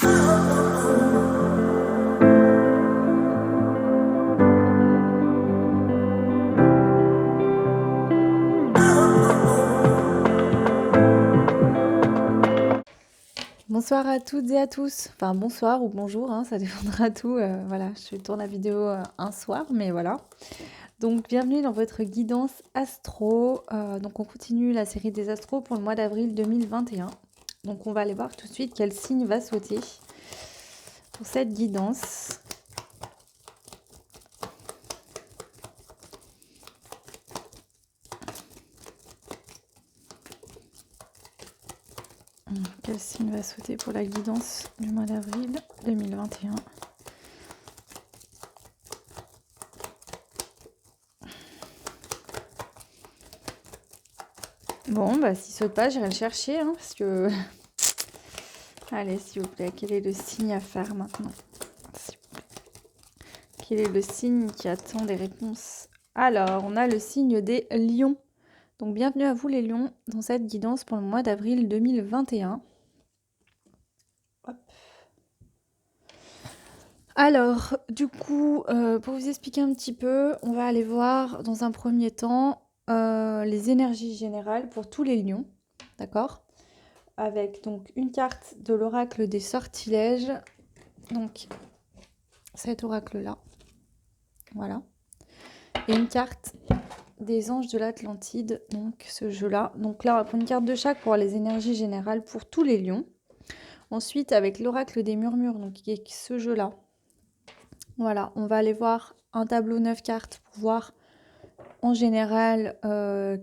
Bonsoir à toutes et à tous, enfin bonsoir ou bonjour, hein, ça dépendra de tout. Voilà, je tourne la vidéo un soir, mais voilà. Donc bienvenue dans votre guidance astro. Donc on continue la série des astros pour le mois d'avril 2021. Donc on va aller voir tout de suite quel signe va sauter pour cette guidance. Quel signe va sauter pour la guidance du mois d'avril 2021? Bon, bah s'il saute pas, j'irai le chercher, hein, parce que... Allez, s'il vous plaît, quel est le signe à faire maintenant? S'il vous plaît. Quel est le signe qui attend des réponses? Alors, on a le signe des lions. Donc, bienvenue à vous les lions dans cette guidance pour le mois d'avril 2021. Hop. Alors, du coup, pour vous expliquer un petit peu, on va aller voir dans un premier temps les énergies générales pour tous les lions, d'accord? Avec donc une carte de l'oracle des sortilèges, donc cet oracle-là, voilà, et une carte des anges de l'Atlantide, donc ce jeu-là. Donc là, on va prendre une carte de chaque pour les énergies générales pour tous les lions. Ensuite, avec l'oracle des murmures, donc qui est ce jeu-là, voilà, on va aller voir un tableau 9 cartes pour voir en général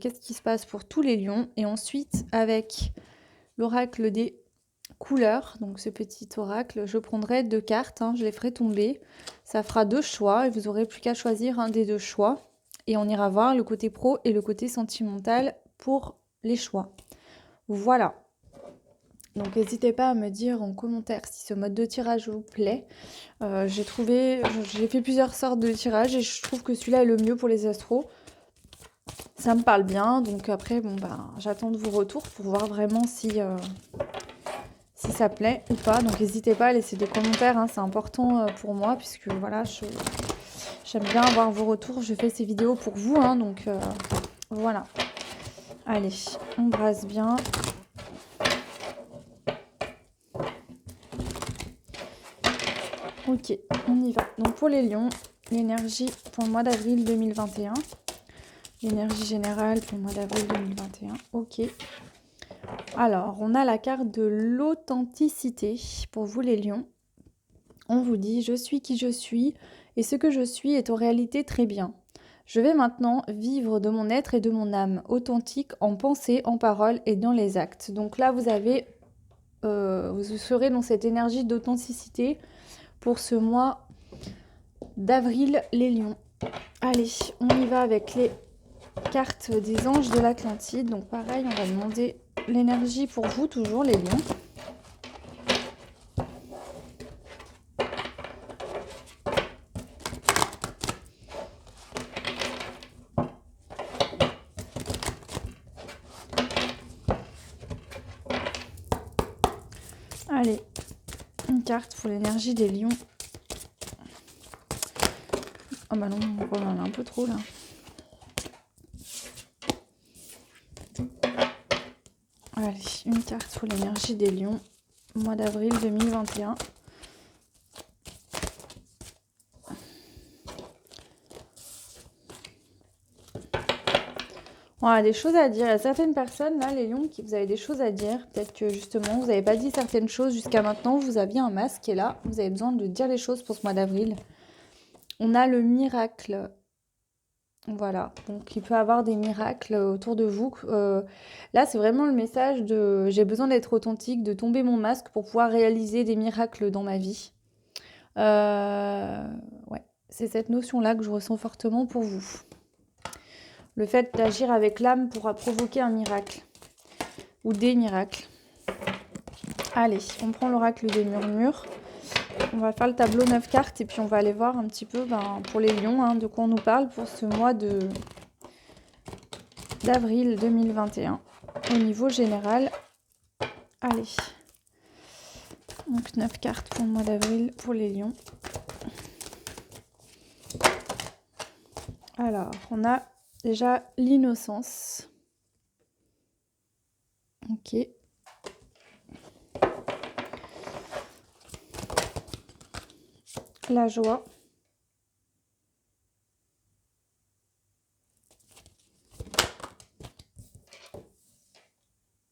qu'est-ce qui se passe pour tous les lions. Et ensuite, avec l'oracle des couleurs, donc ce petit oracle, je prendrai 2 cartes, hein, je les ferai tomber. Ça fera 2 choix et vous n'aurez plus qu'à choisir un des 2 choix. Et on ira voir le côté pro et le côté sentimental pour les choix. Voilà. Donc n'hésitez pas à me dire en commentaire si ce mode de tirage vous plaît. J'ai fait plusieurs sortes de tirages et je trouve que celui-là est le mieux pour les astros. Ça me parle bien, donc après, bon ben, j'attends de vos retours pour voir vraiment si ça plaît ou pas. Donc n'hésitez pas à laisser des commentaires, hein, c'est important pour moi puisque voilà, j'aime bien avoir vos retours. Je fais ces vidéos pour vous, hein, donc voilà. Allez, on brasse bien. Ok, on y va. Donc pour les lions, l'énergie pour le mois d'avril 2021. L'énergie générale pour le mois d'avril 2021. Ok. Alors, on a la carte de l'authenticité pour vous les lions. On vous dit, je suis qui je suis et ce que je suis est en réalité très bien. Je vais maintenant vivre de mon être et de mon âme, authentique en pensée, en parole et dans les actes. Donc là, vous serez dans cette énergie d'authenticité pour ce mois d'avril, les lions. Allez, on y va avec les cartes des anges de l'Atlantide. Donc pareil, on va demander l'énergie pour vous, toujours les lions. Allez, une carte pour l'énergie des lions. Oh bah non, on en a un peu trop là. Allez, une carte pour l'énergie des lions, mois d'avril 2021. On a des choses à dire. Il y a certaines personnes, là, les lions, qui vous avez des choses à dire. Peut-être que justement, vous n'avez pas dit certaines choses jusqu'à maintenant. Vous aviez un masque et là, vous avez besoin de dire les choses pour ce mois d'avril. On a le miracle. Voilà, donc il peut y avoir des miracles autour de vous. Là, c'est vraiment le message de j'ai besoin d'être authentique, de tomber mon masque pour pouvoir réaliser des miracles dans ma vie. Ouais, c'est cette notion-là que je ressens fortement pour vous. Le fait d'agir avec l'âme pourra provoquer un miracle ou des miracles. Allez, on prend l'oracle des murmures. On va faire le tableau 9 cartes et puis on va aller voir un petit peu pour les lions, hein, de quoi on nous parle pour ce mois d'avril 2021 au niveau général. Allez, Donc 9 cartes pour le mois d'avril pour les lions. Alors, on a déjà l'innocence. Ok. La joie.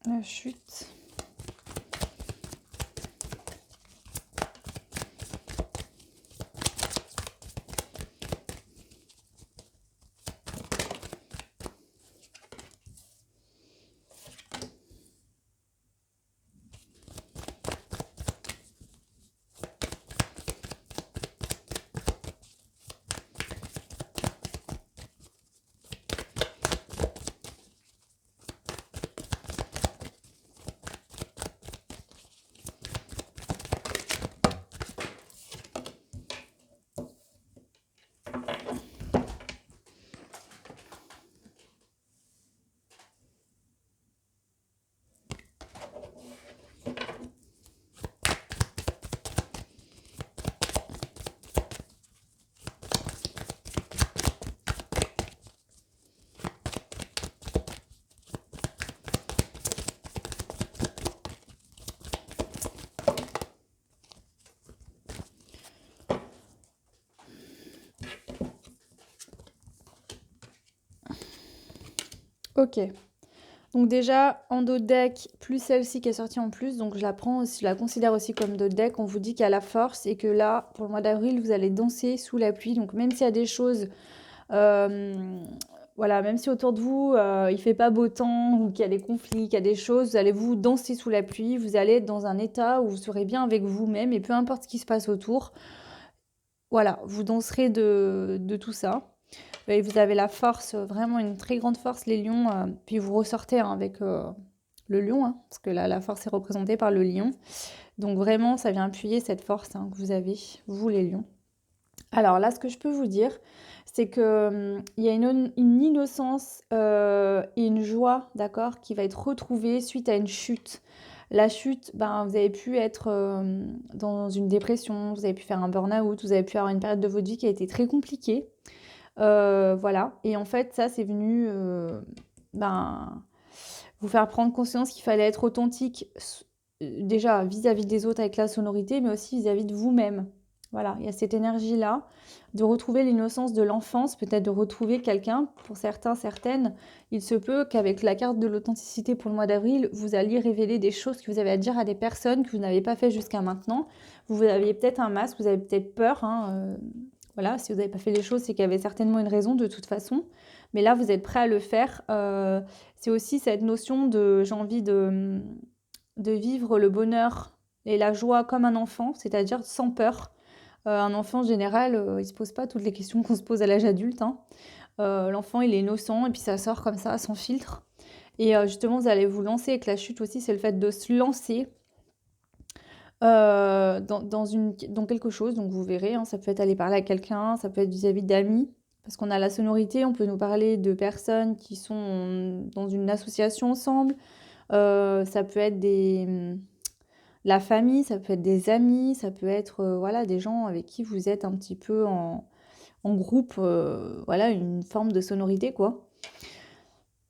La chute. Ok. Donc déjà, en dos de deck, plus celle-ci qui est sortie en plus, donc je la considère aussi comme dos de deck. On vous dit qu'il y a la force et que là, pour le mois d'avril, vous allez danser sous la pluie. Donc même s'il y a des choses, voilà, même si autour de vous, il fait pas beau temps ou qu'il y a des conflits, qu'il y a des choses, vous allez vous danser sous la pluie. Vous allez être dans un état où vous serez bien avec vous-même et peu importe ce qui se passe autour, voilà, vous danserez de tout ça. Et vous avez la force, vraiment une très grande force, les lions. Puis vous ressortez avec le lion, hein, parce que là, la force est représentée par le lion. Donc vraiment, ça vient appuyer cette force que vous avez, vous les lions. Alors là, ce que je peux vous dire, c'est que il y a une innocence et une joie, d'accord, qui va être retrouvée suite à une chute. La chute, ben, vous avez pu être dans une dépression, vous avez pu faire un burn-out, vous avez pu avoir une période de votre vie qui a été très compliquée. Voilà. Et en fait, ça, c'est venu ben, vous faire prendre conscience qu'il fallait être authentique déjà vis-à-vis des autres avec la sonorité, mais aussi vis-à-vis de vous-même. Voilà, il y a cette énergie-là, de retrouver l'innocence de l'enfance, peut-être de retrouver quelqu'un, pour certains, certaines, il se peut qu'avec la carte de l'authenticité pour le mois d'avril, vous alliez révéler des choses que vous avez à dire à des personnes que vous n'avez pas fait jusqu'à maintenant. Vous aviez peut-être un masque, vous avez peut-être peur, voilà, si vous n'avez pas fait les choses, c'est qu'il y avait certainement une raison de toute façon. Mais là, vous êtes prêt à le faire. C'est aussi cette notion de j'ai envie de vivre le bonheur et la joie comme un enfant, c'est-à-dire sans peur. Un enfant, en général, il ne se pose pas toutes les questions qu'on se pose à l'âge adulte, hein. L'enfant, il est innocent et puis ça sort comme ça, sans filtre. Et justement, vous allez vous lancer avec la chute aussi, c'est le fait de se lancer dans quelque chose. Donc vous verrez, hein, ça peut être aller parler à quelqu'un, ça peut être vis-à-vis d'amis. Parce qu'on a la sonorité, on peut nous parler de personnes qui sont dans une association ensemble. Ça peut être la famille, ça peut être des amis, ça peut être voilà, des gens avec qui vous êtes un petit peu en groupe, voilà, une forme de sonorité, quoi.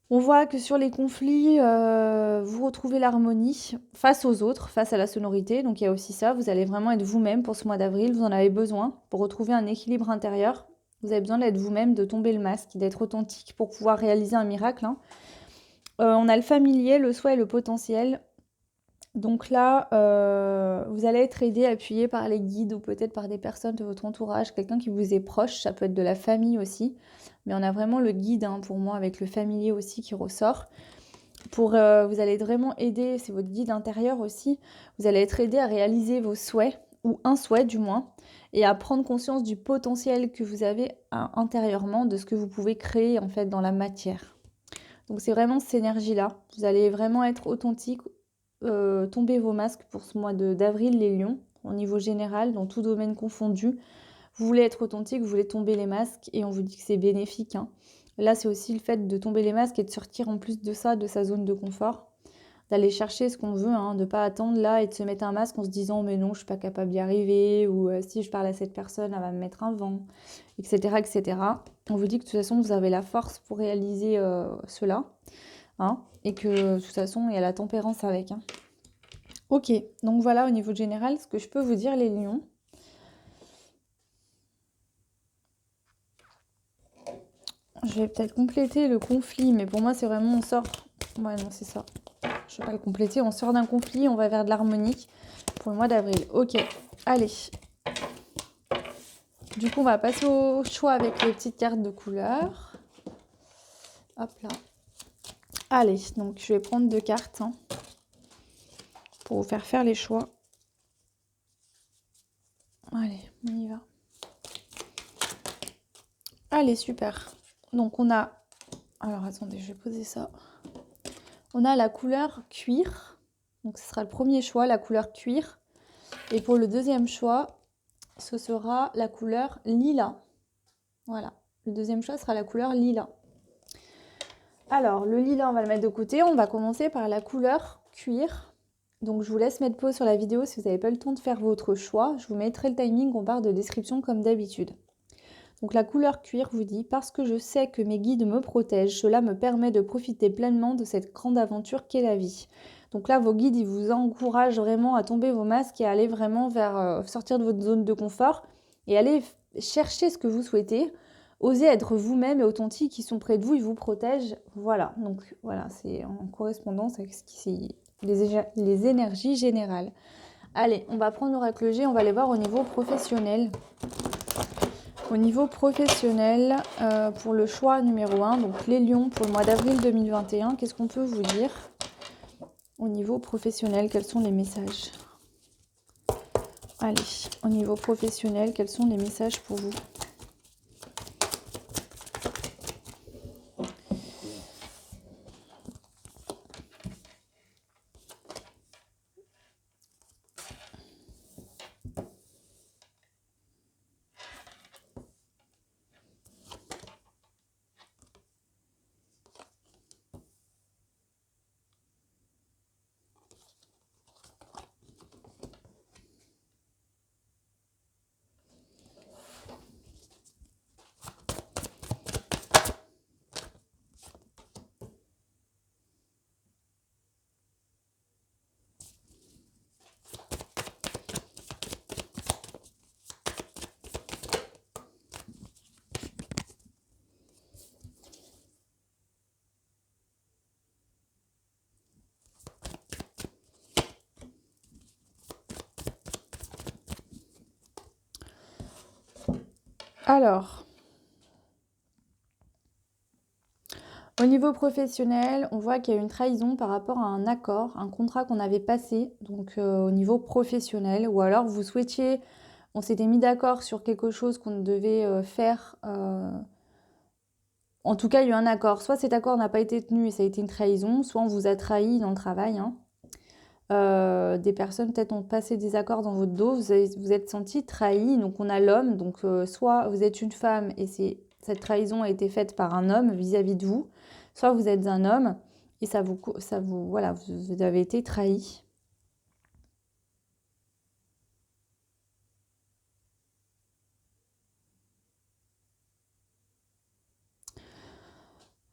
On voit que sur les conflits, vous retrouvez l'harmonie face aux autres, face à la sonorité. Donc il y a aussi ça, vous allez vraiment être vous-même pour ce mois d'avril. Vous en avez besoin pour retrouver un équilibre intérieur. Vous avez besoin d'être vous-même, de tomber le masque, d'être authentique pour pouvoir réaliser un miracle, hein. On a le familier, le soi et le potentiel. Donc là, vous allez être aidé, appuyé par les guides ou peut-être par des personnes de votre entourage, quelqu'un qui vous est proche, ça peut être de la famille aussi. Mais on a vraiment le guide, hein, pour moi, avec le familier aussi qui ressort. Vous allez être vraiment aidé, c'est votre guide intérieur aussi, vous allez être aidé à réaliser vos souhaits, ou un souhait du moins, et à prendre conscience du potentiel que vous avez intérieurement, de ce que vous pouvez créer en fait dans la matière. Donc c'est vraiment cette énergie-là. Vous allez vraiment être authentique, tomber vos masques pour ce mois d'avril, les lions, au niveau général, dans tout domaine confondu. Vous voulez être authentique, vous voulez tomber les masques, et on vous dit que c'est bénéfique, hein. Là, c'est aussi le fait de tomber les masques et de sortir en plus de ça, de sa zone de confort. d'aller chercher ce qu'on veut, hein, de ne pas attendre là et de se mettre un masque en se disant mais non, je suis pas capable d'y arriver, ou si je parle à cette personne, elle va me mettre un vent, etc., etc. On vous dit que de toute façon, vous avez la force pour réaliser cela, hein, et que de toute façon, il y a la tempérance avec. Hein. Ok, donc voilà au niveau général ce que je peux vous dire les lions. Je vais peut-être compléter le conflit, mais pour moi c'est vraiment on sort... Ouais non c'est ça. Je vais pas le compléter, on sort d'un conflit, on va vers de l'harmonie pour le mois d'avril. Ok, allez. Du coup on va passer au choix avec les petites cartes de couleur. Hop là. Allez, donc je vais prendre 2 cartes hein, pour vous faire les choix. Allez, on y va. Allez, super. Donc on a... Alors attendez, je vais poser ça. On a la couleur cuir. Donc ce sera le premier choix, la couleur cuir. Et pour le deuxième choix, ce sera la couleur lilas. Voilà. Le deuxième choix sera la couleur lilas. Alors, le lilas, on va le mettre de côté. On va commencer par la couleur cuir. Donc, je vous laisse mettre pause sur la vidéo si vous n'avez pas le temps de faire votre choix. Je vous mettrai le timing en barre de description comme d'habitude. Donc, la couleur cuir vous dit « Parce que je sais que mes guides me protègent, cela me permet de profiter pleinement de cette grande aventure qu'est la vie. » Donc là, vos guides, ils vous encouragent vraiment à tomber vos masques et à aller vraiment vers sortir de votre zone de confort et aller chercher ce que vous souhaitez. Osez être vous-même et authentique, ils sont près de vous, ils vous protègent. Voilà, donc voilà, c'est en correspondance avec ce qui les énergies générales. Allez, on va prendre l'oracle G, on va aller voir au niveau professionnel. Au niveau professionnel, pour le choix numéro 1, donc les lions pour le mois d'avril 2021, qu'est-ce qu'on peut vous dire? Au niveau professionnel, quels sont les messages? Allez, au niveau professionnel, quels sont les messages pour vous? Alors, au niveau professionnel, on voit qu'il y a une trahison par rapport à un accord, un contrat qu'on avait passé, donc au niveau professionnel, ou alors vous souhaitiez, on s'était mis d'accord sur quelque chose qu'on devait faire, en tout cas il y a eu un accord, soit cet accord n'a pas été tenu et ça a été une trahison, soit on vous a trahi dans le travail, hein. Des personnes peut-être ont passé des accords dans votre dos, vous êtes senti trahi, donc on a l'homme, donc soit vous êtes une femme et cette trahison a été faite par un homme vis-à-vis de vous, soit vous êtes un homme et voilà, vous avez été trahi.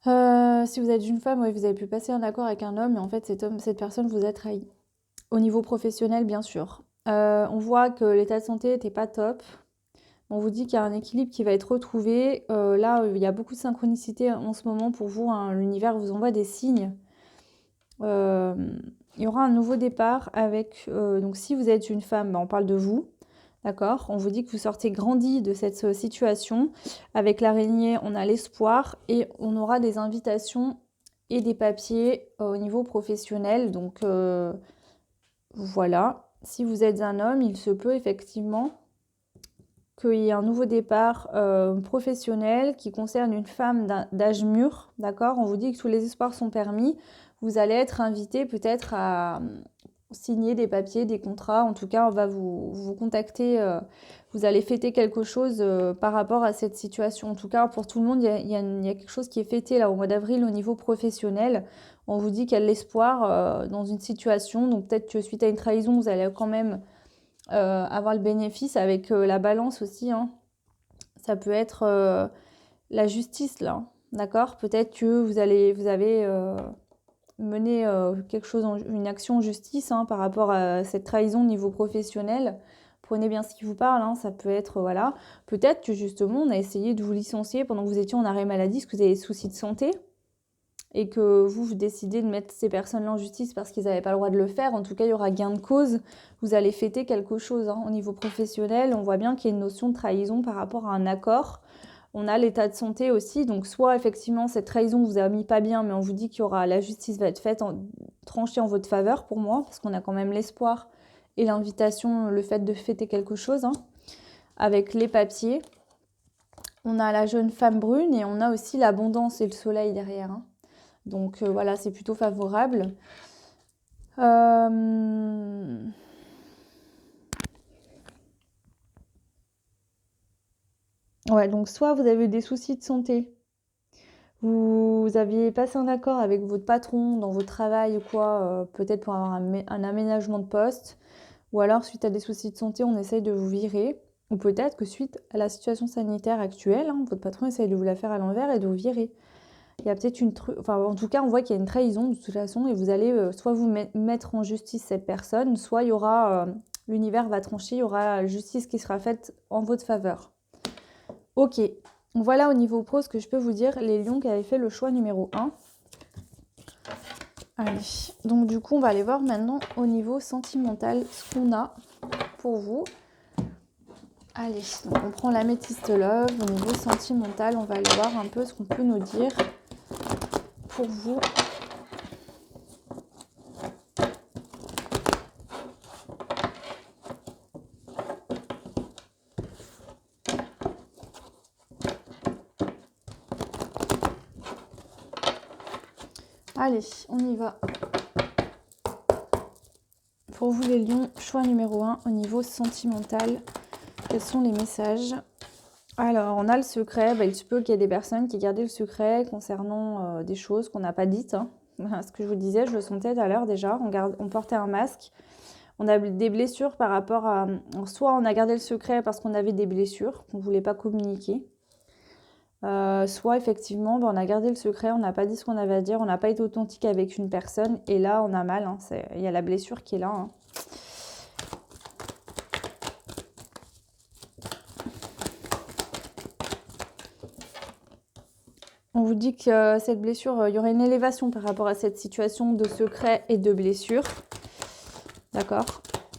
Si vous êtes une femme, oui, vous avez pu passer un accord avec un homme, mais en fait cette personne vous a trahi. Au niveau professionnel, bien sûr. On voit que l'état de santé n'était pas top. On vous dit qu'il y a un équilibre qui va être retrouvé. Là, il y a beaucoup de synchronicité en ce moment pour vous. Hein. L'univers vous envoie des signes. Il y aura un nouveau départ avec... donc si vous êtes une femme, on parle de vous. D'accord? On vous dit que vous sortez grandi de cette situation. Avec l'araignée, on a l'espoir et on aura des invitations et des papiers au niveau professionnel. Donc voilà. Si vous êtes un homme, il se peut effectivement qu'il y ait un nouveau départ professionnel qui concerne une femme d'âge mûr, d'accord? On vous dit que tous les espoirs sont permis. Vous allez être invité peut-être à signer des papiers, des contrats. En tout cas, on va vous contacter. Vous allez fêter quelque chose par rapport à cette situation. En tout cas, pour tout le monde, il y a quelque chose qui est fêté là au mois d'avril au niveau professionnel. On vous dit qu'il y a de l'espoir dans une situation. Donc peut-être que suite à une trahison, vous allez quand même avoir le bénéfice avec la balance aussi. Hein. Ça peut être la justice là. D'accord? Peut-être que vous avez mener quelque chose, une action en justice hein, par rapport à cette trahison au niveau professionnel. Prenez bien ce qui vous parle, hein, ça peut être, voilà. Peut-être que justement, on a essayé de vous licencier pendant que vous étiez en arrêt maladie, parce que vous avez des soucis de santé, et que vous décidez de mettre ces personnes-là en justice parce qu'ils n'avaient pas le droit de le faire. En tout cas, il y aura gain de cause. Vous allez fêter quelque chose hein, au niveau professionnel. On voit bien qu'il y a une notion de trahison par rapport à un accord. On a l'état de santé aussi, donc soit effectivement cette trahison vous a mis pas bien, mais on vous dit qu'il y aura la justice va être faite, tranchée en votre faveur pour moi, parce qu'on a quand même l'espoir et l'invitation, le fait de fêter quelque chose, hein, avec les papiers. On a la jeune femme brune et on a aussi l'abondance et le soleil derrière. Hein. Donc voilà, c'est plutôt favorable. Ouais, donc soit vous avez des soucis de santé, vous aviez passé un accord avec votre patron dans votre travail ou quoi, peut-être pour avoir un aménagement de poste, ou alors suite à des soucis de santé, on essaye de vous virer, ou peut-être que suite à la situation sanitaire actuelle, hein, votre patron essaye de vous la faire à l'envers et de vous virer. Il y a peut-être enfin en tout cas on voit qu'il y a une trahison de toute façon et vous allez soit vous mettre en justice cette personne, soit il y aura, l'univers va trancher, il y aura la justice qui sera faite en votre faveur. Ok, voilà au niveau pro ce que je peux vous dire, les lions qui avaient fait le choix numéro 1. Allez, donc du coup on va aller voir maintenant au niveau sentimental ce qu'on a pour vous. Allez, donc on prend l'améthyste love, au niveau sentimental, on va aller voir un peu ce qu'on peut nous dire pour vous. Allez, on y va. Pour vous les lions, choix numéro 1 au niveau sentimental. Quels sont les messages? Alors, on a le secret. Il se peut qu'il y ait des personnes qui gardent le secret concernant des choses qu'on n'a pas dites. Hein. Ce que je vous disais, je le sentais tout à l'heure déjà. On portait un masque. On a des blessures par rapport à... Soit on a gardé le secret parce qu'on avait des blessures qu'on ne voulait pas communiquer. Soit effectivement, on a gardé le secret, on n'a pas dit ce qu'on avait à dire, on n'a pas été authentique avec une personne. Et là, on a mal. Hein, il y a la blessure qui est là. Hein. On vous dit que cette blessure, il y aurait une élévation par rapport à cette situation de secret et de blessure. D'accord?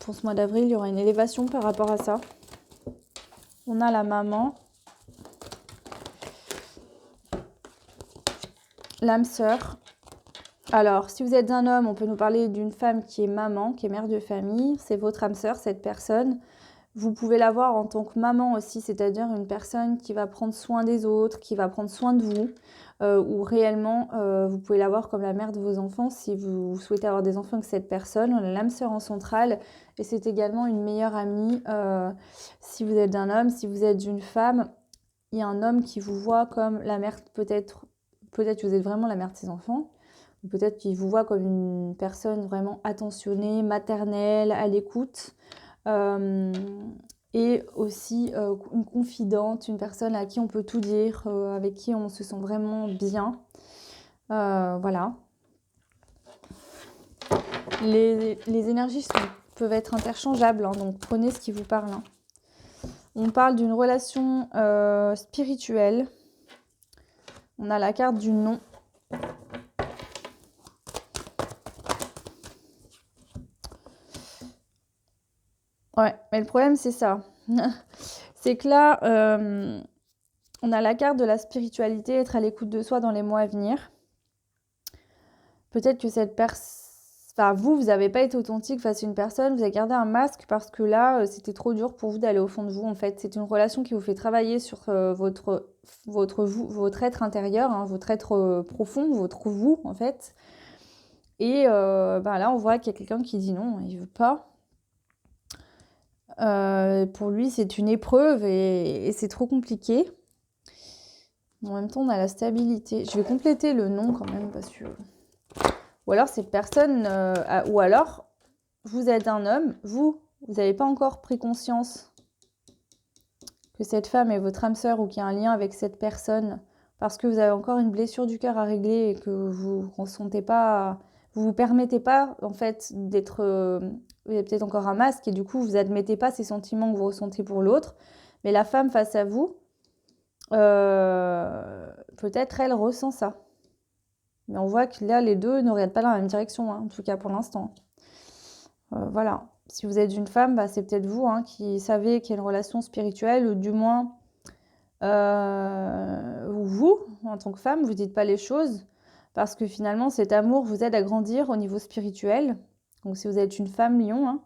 Pour ce mois d'avril, il y aura une élévation par rapport à ça. On a la maman. L'âme sœur. Alors, si vous êtes un homme, on peut nous parler d'une femme qui est maman, qui est mère de famille. C'est votre âme sœur, cette personne. Vous pouvez l'avoir en tant que maman aussi, c'est-à-dire une personne qui va prendre soin des autres, qui va prendre soin de vous, ou réellement, vous pouvez l'avoir comme la mère de vos enfants si vous souhaitez avoir des enfants avec cette personne. On a l'âme sœur en centrale et c'est également une meilleure amie. Si vous êtes un homme, si vous êtes une femme, il y a un homme qui vous voit comme la mère, peut-être que vous êtes vraiment la mère de ses enfants, ou peut-être qu'il vous voit comme une personne vraiment attentionnée, maternelle, à l'écoute. Et aussi une confidente, une personne à qui on peut tout dire, avec qui on se sent vraiment bien. Voilà. Les énergies peuvent être interchangeables, hein, donc prenez ce qui vous parle. Hein. On parle d'une relation spirituelle. On a la carte du non. Ouais, mais le problème, c'est ça. C'est que là, on a la carte de la spiritualité, être à l'écoute de soi dans les mois à venir. Peut-être que cette personne... Enfin, vous n'avez pas été authentique face à une personne, vous avez gardé un masque parce que là, c'était trop dur pour vous d'aller au fond de vous. En fait, c'est une relation qui vous fait travailler sur votre être intérieur, hein, votre être profond, votre vous, en fait. Et là, on voit qu'il y a quelqu'un qui dit non, il veut pas. Pour lui, c'est une épreuve et c'est trop compliqué. En même temps, on a la stabilité. Je vais compléter le nom quand même parce que... Ou alors cette personne... ou alors, vous êtes un homme, vous n'avez pas encore pris conscience que cette femme est votre âme sœur ou qu'il y a un lien avec cette personne parce que vous avez encore une blessure du cœur à régler et que vous ressentez pas... Vous vous permettez pas, en fait, d'être... il y a peut-être encore un masque et du coup, vous admettez pas ces sentiments que vous ressentez pour l'autre. Mais la femme face à vous, peut-être elle ressent ça. Mais on voit que là, les deux ne regardent pas dans la même direction, hein, en tout cas pour l'instant. Voilà. Si vous êtes une femme, c'est peut-être vous qui savez qu'il y a une relation spirituelle, ou du moins, vous, en tant que femme, vous ne dites pas les choses, parce que finalement, cet amour vous aide à grandir au niveau spirituel. Donc si vous êtes une femme lion,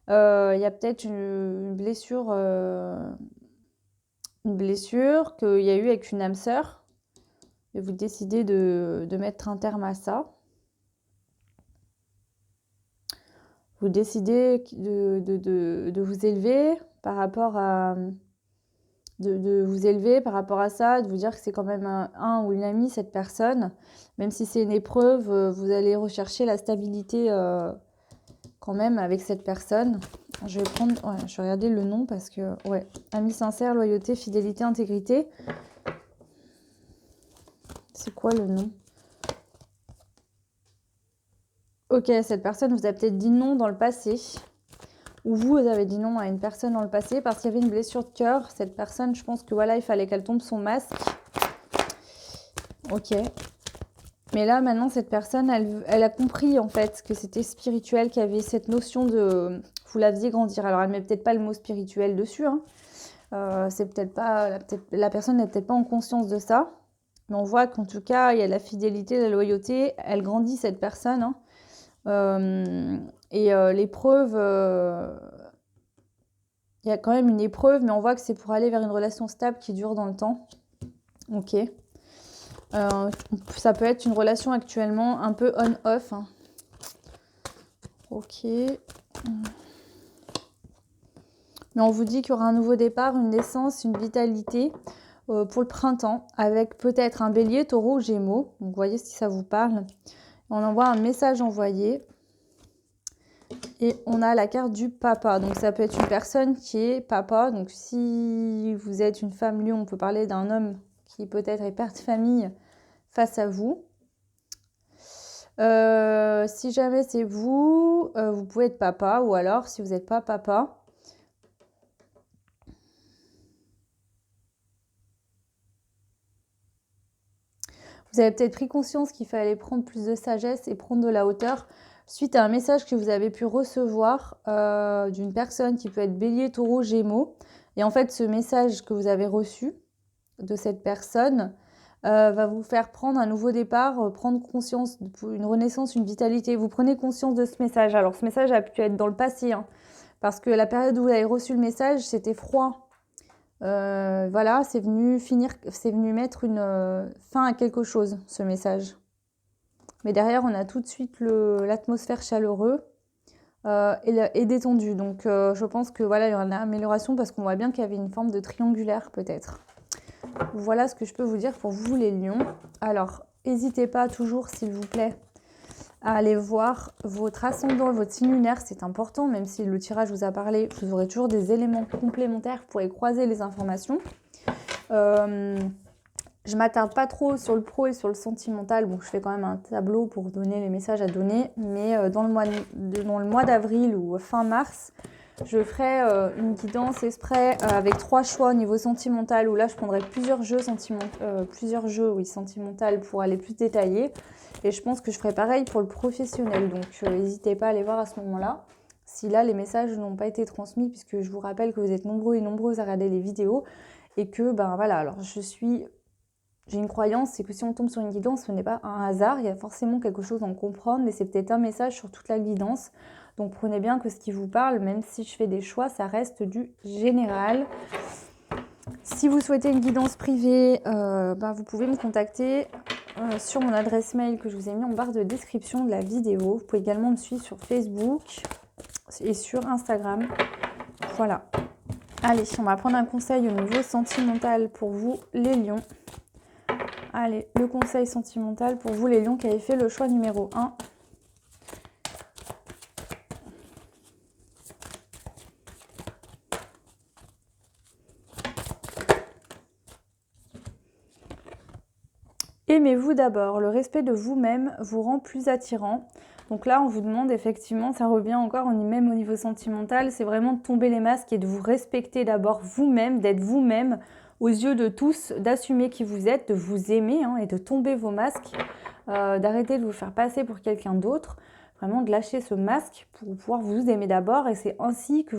il y a peut-être une blessure qu'il y a eu avec une âme sœur, et vous décidez de mettre un terme à ça. Vous décidez de vous élever par rapport à... De vous élever par rapport à ça, de vous dire que c'est quand même un ou une amie, cette personne. Même si c'est une épreuve, vous allez rechercher la stabilité quand même avec cette personne. Je vais prendre... Ouais, je vais regarder le nom parce que... Ouais, ami sincère, loyauté, fidélité, intégrité. C'est quoi le nom? Ok, cette personne vous a peut-être dit non dans le passé. Ou vous avez dit non à une personne dans le passé parce qu'il y avait une blessure de cœur. Cette personne, je pense que voilà, il fallait qu'elle tombe son masque. Ok. Mais là, maintenant, cette personne, elle a compris en fait que c'était spirituel, qu'il y avait cette notion de... Vous la faisiez grandir. Alors, elle ne met peut-être pas le mot spirituel dessus. C'est peut-être pas... La personne n'est peut-être pas en conscience de ça. Mais on voit qu'en tout cas, il y a la fidélité, la loyauté. Elle grandit, cette personne. L'épreuve... Il y a quand même une épreuve, mais on voit que c'est pour aller vers une relation stable qui dure dans le temps. Ok. Ça peut être une relation actuellement un peu on-off. Ok. Mais on vous dit qu'il y aura un nouveau départ, une naissance, une vitalité pour le printemps, avec peut-être un bélier, taureau, gémeaux. Donc, vous voyez si ça vous parle. On envoie un message envoyé. Et on a la carte du papa. Donc ça peut être une personne qui est papa. Donc si vous êtes une femme lion, on peut parler d'un homme qui peut-être est père de famille face à vous. Si jamais c'est vous, vous pouvez être papa. Ou alors, si vous n'êtes pas papa, vous avez peut-être pris conscience qu'il fallait prendre plus de sagesse et prendre de la hauteur suite à un message que vous avez pu recevoir d'une personne qui peut être bélier, taureau, gémeaux. Et en fait, ce message que vous avez reçu de cette personne va vous faire prendre un nouveau départ, prendre conscience, une renaissance, une vitalité. Vous prenez conscience de ce message. Alors, ce message a pu être dans le passé, parce que la période où vous avez reçu le message, c'était froid. Voilà, c'est venu mettre une fin à quelque chose, ce message. Mais derrière, on a tout de suite l'atmosphère chaleureuse et détendue. Donc, je pense que voilà, il y aura une amélioration parce qu'on voit bien qu'il y avait une forme de triangulaire peut-être. Voilà ce que je peux vous dire pour vous les lions. Alors, n'hésitez pas toujours, s'il vous plaît, à aller voir votre ascendant et votre signe lunaire. C'est important, même si le tirage vous a parlé, vous aurez toujours des éléments complémentaires pour croiser les informations. Je m'attarde pas trop sur le pro et sur le sentimental. Bon, je fais quand même un tableau pour donner les messages à donner. Mais dans le mois d'avril ou fin mars, je ferai une guidance exprès avec 3 choix au niveau sentimental. Où là, je prendrai plusieurs jeux sentimentaux pour aller plus détaillé. Et je pense que je ferai pareil pour le professionnel. Donc, n'hésitez pas à aller voir à ce moment-là. Si là, les messages n'ont pas été transmis, puisque je vous rappelle que vous êtes nombreux et nombreuses à regarder les vidéos. Et que, voilà, alors j'ai une croyance, c'est que si on tombe sur une guidance, ce n'est pas un hasard, il y a forcément quelque chose à en comprendre, mais c'est peut-être un message sur toute la guidance. Donc prenez bien que ce qui vous parle, même si je fais des choix, ça reste du général. Si vous souhaitez une guidance privée, vous pouvez me contacter sur mon adresse mail que je vous ai mis en barre de description de la vidéo. Vous pouvez également me suivre sur Facebook et sur Instagram. Voilà. Allez, on va prendre un conseil au niveau sentimental pour vous, les lions. Allez, le conseil sentimental pour vous, les lions, qui avez fait le choix numéro 1. Aimez-vous d'abord. Le respect de vous-même vous rend plus attirant. Donc là, on vous demande effectivement, ça revient encore même au niveau sentimental, c'est vraiment de tomber les masques et de vous respecter d'abord vous-même, d'être vous-même aux yeux de tous, d'assumer qui vous êtes, de vous aimer et de tomber vos masques, d'arrêter de vous faire passer pour quelqu'un d'autre, vraiment de lâcher ce masque pour pouvoir vous aimer d'abord, et c'est ainsi que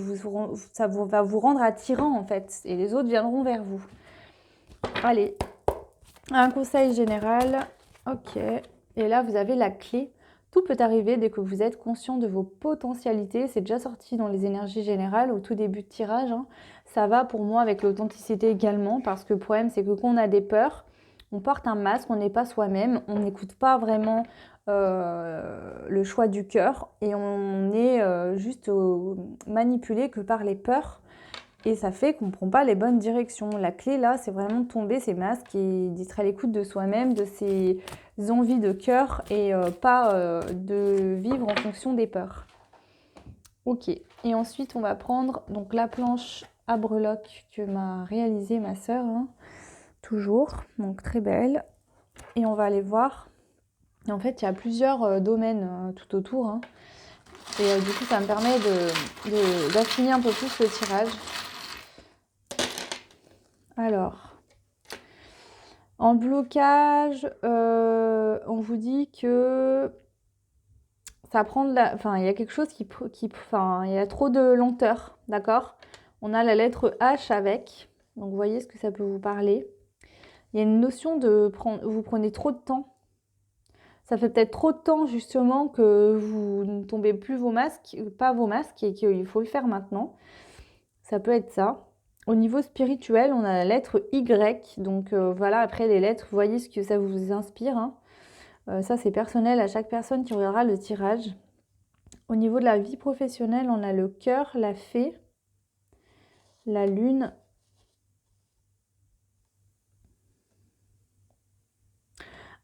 ça va vous rendre attirant en fait, et les autres viendront vers vous. Allez, un conseil général, ok, et là vous avez la clé. Tout peut arriver dès que vous êtes conscient de vos potentialités. C'est déjà sorti dans les énergies générales au tout début de tirage. Ça va pour moi avec l'authenticité également, parce que le problème, c'est que quand on a des peurs, on porte un masque, on n'est pas soi-même, on n'écoute pas vraiment le choix du cœur, et on est juste manipulé que par les peurs. Et ça fait qu'on ne prend pas les bonnes directions. La clé là, c'est vraiment de tomber ces masques et d'être à l'écoute de soi-même, de ses envies de cœur, et pas de vivre en fonction des peurs. Ok, et ensuite on va prendre donc la planche à breloques que m'a réalisée ma sœur, toujours, donc très belle. Et on va aller voir. Et en fait, il y a plusieurs domaines tout autour. Et du coup, ça me permet d'affiner un peu plus le tirage. Alors, en blocage, on vous dit que ça prend de la... Enfin, il y a quelque chose il y a trop de lenteur, d'accord? On a la lettre H avec, donc vous voyez ce que ça peut vous parler. Il y a une notion de... Vous prenez trop de temps. Ça fait peut-être trop de temps, justement, que vous ne tombez plus pas vos masques, et qu'il faut le faire maintenant. Ça peut être ça. Au niveau spirituel, on a la lettre Y. Donc voilà, après les lettres, vous voyez ce que ça vous inspire. Ça, c'est personnel à chaque personne qui regardera le tirage. Au niveau de la vie professionnelle, on a le cœur, la fée, la lune.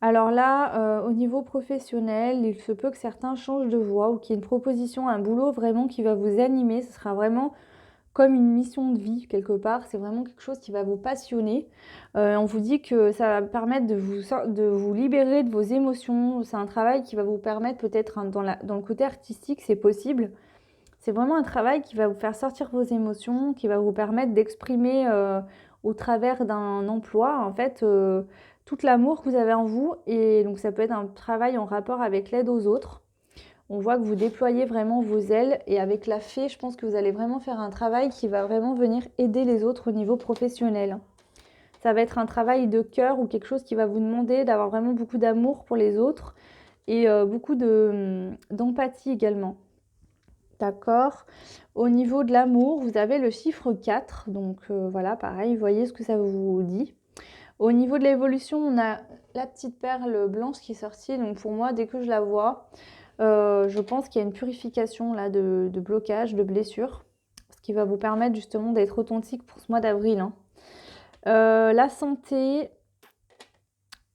Alors là, au niveau professionnel, il se peut que certains changent de voie, ou qu'il y ait une proposition, un boulot vraiment qui va vous animer. Ce sera vraiment comme une mission de vie quelque part, c'est vraiment quelque chose qui va vous passionner. On vous dit que ça va permettre de vous libérer de vos émotions. C'est un travail qui va vous permettre peut-être dans le côté artistique, c'est possible. C'est vraiment un travail qui va vous faire sortir vos émotions, qui va vous permettre d'exprimer au travers d'un emploi en fait tout l'amour que vous avez en vous. Et donc ça peut être un travail en rapport avec l'aide aux autres. On voit que vous déployez vraiment vos ailes, et avec la fée, je pense que vous allez vraiment faire un travail qui va vraiment venir aider les autres au niveau professionnel. Ça va être un travail de cœur, ou quelque chose qui va vous demander d'avoir vraiment beaucoup d'amour pour les autres, et beaucoup d'empathie également. D'accord. Au niveau de l'amour, vous avez le chiffre 4, donc voilà, pareil, voyez ce que ça vous dit. Au niveau de l'évolution, on a la petite perle blanche qui est sortie, donc pour moi, dès que je la vois, je pense qu'il y a une purification là de blocage, de blessures, ce qui va vous permettre justement d'être authentique pour ce mois d'avril. La santé,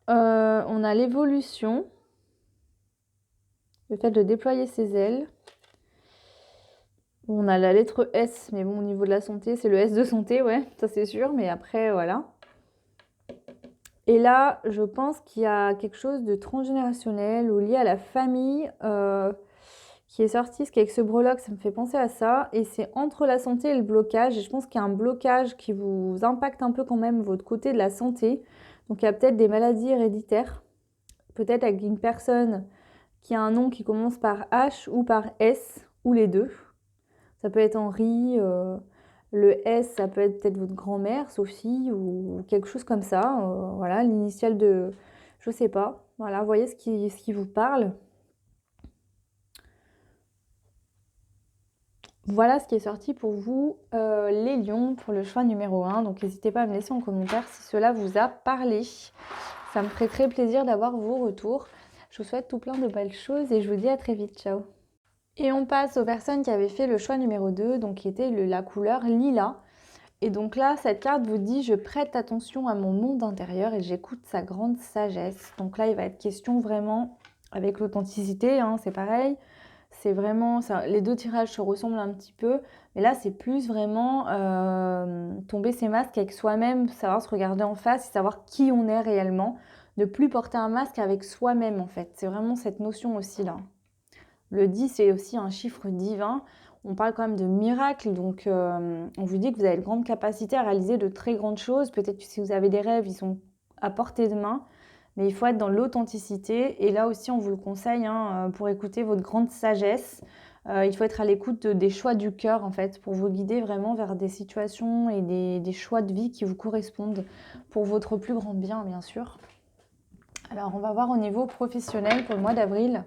on a l'évolution, le fait de déployer ses ailes. On a la lettre S, mais bon, au niveau de la santé, c'est le S de santé, ouais, ça c'est sûr, mais après, voilà. Et là, je pense qu'il y a quelque chose de transgénérationnel ou lié à la famille qui est sorti, parce qu'avec ce breloque, ça me fait penser à ça. Et c'est entre la santé et le blocage. Et je pense qu'il y a un blocage qui vous impacte un peu quand même votre côté de la santé. Donc il y a peut-être des maladies héréditaires. Peut-être avec une personne qui a un nom qui commence par H ou par S, ou les deux. Ça peut être Henri, le S, ça peut être peut-être votre grand-mère, Sophie, ou quelque chose comme ça. Voilà, l'initiale de... Je sais pas. Voilà, vous voyez ce qui vous parle. Voilà ce qui est sorti pour vous, les lions, pour le choix numéro 1. Donc n'hésitez pas à me laisser en commentaire si cela vous a parlé. Ça me ferait très plaisir d'avoir vos retours. Je vous souhaite tout plein de belles choses et je vous dis à très vite. Ciao. Et on passe aux personnes qui avaient fait le choix numéro 2, donc qui était la couleur lilas. Et donc là, cette carte vous dit « Je prête attention à mon monde intérieur et j'écoute sa grande sagesse ». Donc là, il va être question vraiment, avec l'authenticité, hein, c'est pareil. C'est vraiment, les deux tirages se ressemblent un petit peu. Mais là, c'est plus vraiment tomber ses masques avec soi-même, savoir se regarder en face et savoir qui on est réellement. Ne plus porter un masque avec soi-même, en fait. C'est vraiment cette notion aussi, là. Le 10, c'est aussi un chiffre divin. On parle quand même de miracle, donc on vous dit que vous avez de grandes capacités à réaliser de très grandes choses. Peut-être que si vous avez des rêves, ils sont à portée de main, mais il faut être dans l'authenticité. Et là aussi, on vous le conseille hein, pour écouter votre grande sagesse. Il faut être à l'écoute des choix du cœur, en fait, pour vous guider vraiment vers des situations et des choix de vie qui vous correspondent pour votre plus grand bien, bien sûr. Alors, on va voir au niveau professionnel pour le mois d'avril.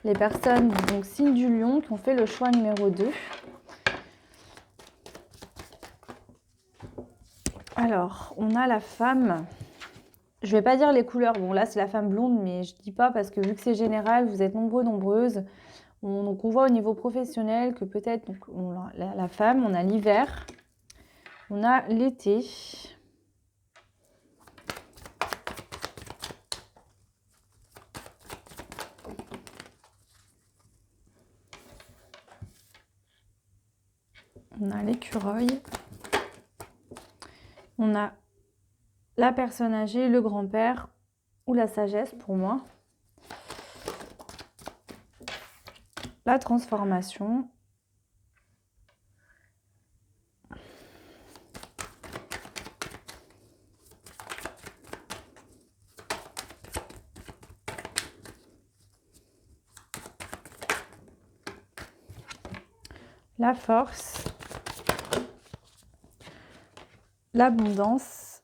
Les personnes, donc signe du lion, qui ont fait le choix numéro 2. Alors, on a la femme. Je ne vais pas dire les couleurs. Bon, là, c'est la femme blonde, mais je ne dis pas parce que vu que c'est général, vous êtes nombreux, nombreuses. Donc, on voit au niveau professionnel que peut-être la femme, on a l'hiver, on a l'été. On a l'écureuil. On a la personne âgée, le grand-père ou la sagesse pour moi. La transformation. La force. L'abondance.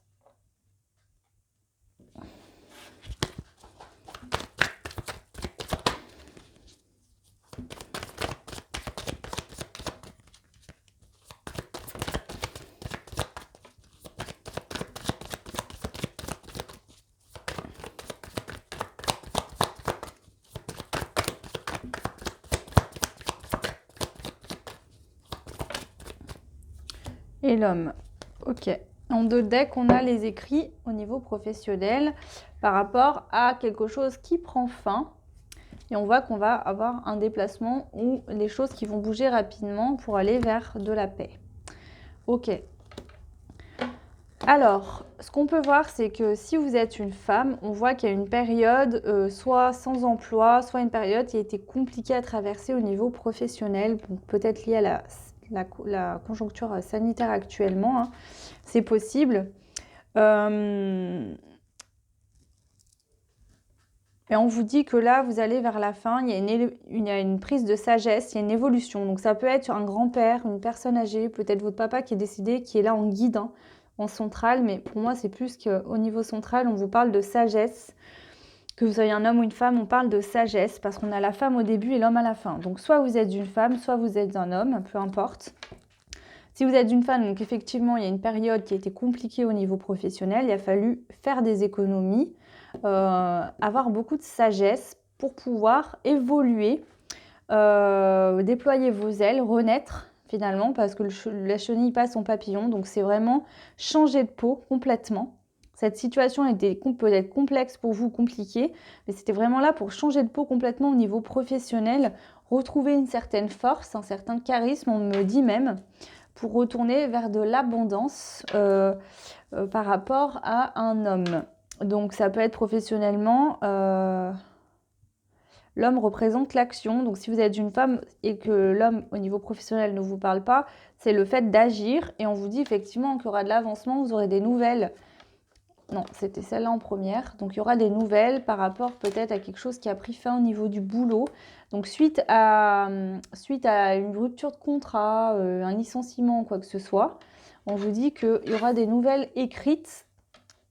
Et l'homme. Ok. En deux decks, on a les écrits au niveau professionnel par rapport à quelque chose qui prend fin. Et on voit qu'on va avoir un déplacement ou les choses qui vont bouger rapidement pour aller vers de la paix. Ok. Alors, ce qu'on peut voir, c'est que si vous êtes une femme, on voit qu'il y a une période soit sans emploi, soit une période qui a été compliquée à traverser au niveau professionnel, peut-être liée à la conjoncture sanitaire actuellement, hein. C'est possible. Et on vous dit que là, vous allez vers la fin, il y a une prise de sagesse, il y a une évolution. Donc ça peut être un grand-père, une personne âgée, peut-être votre papa qui est décédé, qui est là en guide, hein, en centrale. Mais pour moi, c'est plus qu'au niveau central, on vous parle de sagesse. Que vous soyez un homme ou une femme, on parle de sagesse parce qu'on a la femme au début et l'homme à la fin. Donc soit vous êtes une femme, soit vous êtes un homme, peu importe. Si vous êtes une femme, donc effectivement, il y a une période qui a été compliquée au niveau professionnel. Il a fallu faire des économies, avoir beaucoup de sagesse pour pouvoir évoluer, déployer vos ailes, renaître finalement, parce que la chenille passe son papillon. Donc, c'est vraiment changer de peau complètement. Cette situation peut être complexe pour vous, compliquée, mais c'était vraiment là pour changer de peau complètement au niveau professionnel, retrouver une certaine force, un certain charisme, on me dit même, pour retourner vers de l'abondance par rapport à un homme. Donc ça peut être professionnellement, l'homme représente l'action. Donc si vous êtes une femme et que l'homme au niveau professionnel ne vous parle pas, c'est le fait d'agir. Et on vous dit effectivement qu'il y aura de l'avancement, vous aurez des nouvelles. Non, c'était celle-là en première. Donc il y aura des nouvelles par rapport peut-être à quelque chose qui a pris fin au niveau du boulot. Donc suite à une rupture de contrat, un licenciement, quoi que ce soit, on vous dit qu'il y aura des nouvelles écrites.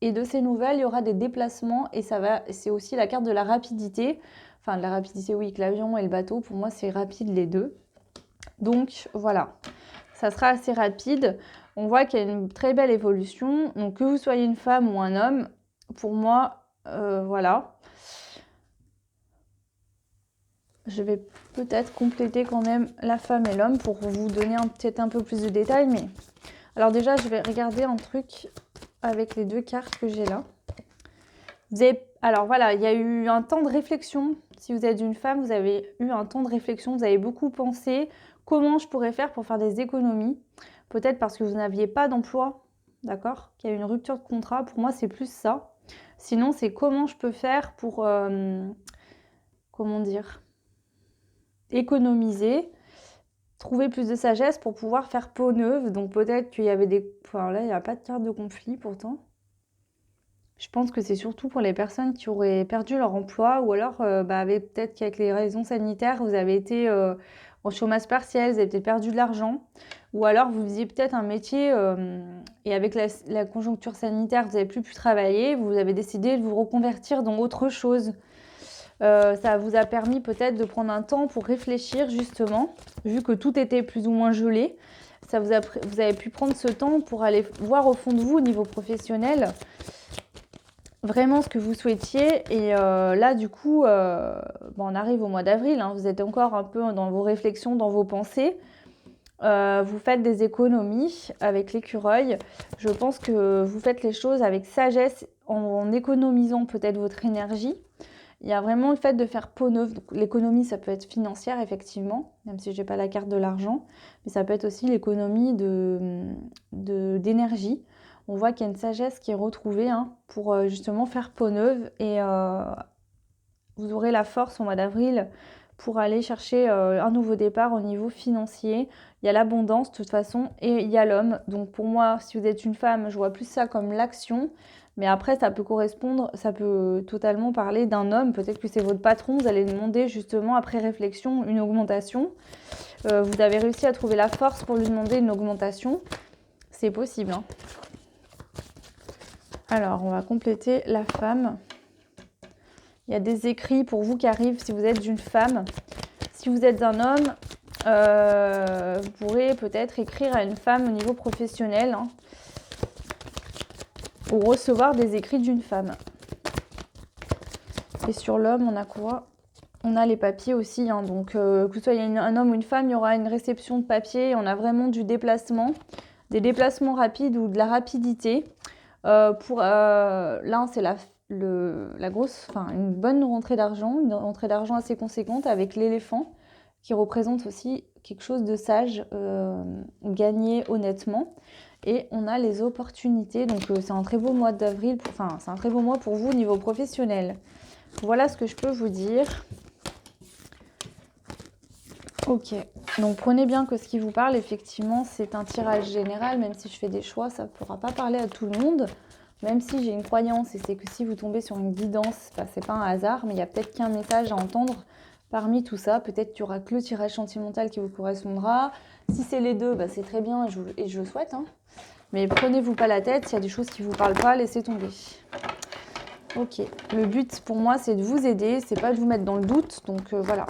Et de ces nouvelles, il y aura des déplacements et c'est aussi la carte de la rapidité. Enfin, de la rapidité, oui, que l'avion et le bateau, pour moi, c'est rapide les deux. Donc, voilà, ça sera assez rapide. On voit qu'il y a une très belle évolution. Donc, que vous soyez une femme ou un homme, pour moi, Voilà. Je vais peut-être compléter quand même la femme et l'homme pour vous donner peut-être un peu plus de détails. Mais alors déjà, je vais regarder un truc avec les 2 cartes que j'ai là. Alors voilà, il y a eu un temps de réflexion. Si vous êtes une femme, vous avez eu un temps de réflexion. Vous avez beaucoup pensé comment je pourrais faire pour faire des économies. Peut-être parce que vous n'aviez pas d'emploi, d'accord? Qu'il y a eu une rupture de contrat. Pour moi, c'est plus ça. Sinon, c'est comment je peux faire pour, comment dire, économiser, trouver plus de sagesse pour pouvoir faire peau neuve. Donc peut-être qu'il y avait des... Enfin là, il n'y a pas de carte de conflit pourtant. Je pense que c'est surtout pour les personnes qui auraient perdu leur emploi ou alors peut-être qu'avec les raisons sanitaires, vous avez été en chômage partiel, vous avez peut-être perdu de l'argent. Ou alors vous faisiez peut-être un métier et avec la conjoncture sanitaire, vous n'avez plus pu travailler, vous avez décidé de vous reconvertir dans autre chose. Ça vous a permis peut-être de prendre un temps pour réfléchir justement, vu que tout était plus ou moins gelé. Vous avez pu prendre ce temps pour aller voir au fond de vous au niveau professionnel vraiment ce que vous souhaitiez. Et là, du coup, on arrive au mois d'avril, hein, vous êtes encore un peu dans vos réflexions, dans vos pensées. Vous faites des économies avec l'écureuil. Je pense que vous faites les choses avec sagesse en économisant peut-être votre énergie. Il y a vraiment le fait de faire peau neuve. L'économie, ça peut être financière, effectivement, même si je n'ai pas la carte de l'argent. Mais ça peut être aussi l'économie d'énergie. On voit qu'il y a une sagesse qui est retrouvée pour justement faire peau neuve. Et vous aurez la force au mois d'avril pour aller chercher un nouveau départ au niveau financier. Il y a l'abondance de toute façon et il y a l'homme. Donc pour moi, si vous êtes une femme, je vois plus ça comme l'action. Mais après, ça peut correspondre, ça peut totalement parler d'un homme. Peut-être que c'est votre patron, vous allez demander justement, après réflexion, une augmentation. Vous avez réussi à trouver la force pour lui demander une augmentation. C'est possible. Hein. Alors, on va compléter la femme. Il y a des écrits pour vous qui arrivent si vous êtes une femme. Si vous êtes un homme, vous pourrez peut-être écrire à une femme au niveau professionnel. Hein, ou recevoir des écrits d'une femme. Et sur l'homme, on a quoi? On a les papiers aussi, hein, donc que ce soit un homme ou une femme, il y aura une réception de papier. On a vraiment du déplacement, des déplacements rapides ou de la rapidité. Là, c'est la grosse, une bonne rentrée d'argent, une rentrée d'argent assez conséquente avec l'éléphant qui représente aussi quelque chose de sage, gagné honnêtement. Et on a les opportunités, donc c'est un très beau mois d'avril, c'est un très beau mois pour vous au niveau professionnel. Voilà ce que je peux vous dire. Ok, donc prenez bien que ce qui vous parle, effectivement, c'est un tirage général, même si je fais des choix, ça ne pourra pas parler à tout le monde. Même si j'ai une croyance, et c'est que si vous tombez sur une guidance, c'est pas un hasard, mais il y a peut-être qu'un message à entendre parmi tout ça. Peut-être qu'il n'y aura que le tirage sentimental qui vous correspondra. Si c'est les deux, c'est très bien et je le souhaite. Hein. Mais prenez-vous pas la tête, s'il y a des choses qui ne vous parlent pas, laissez tomber. Ok, le but pour moi, c'est de vous aider, c'est pas de vous mettre dans le doute, donc voilà.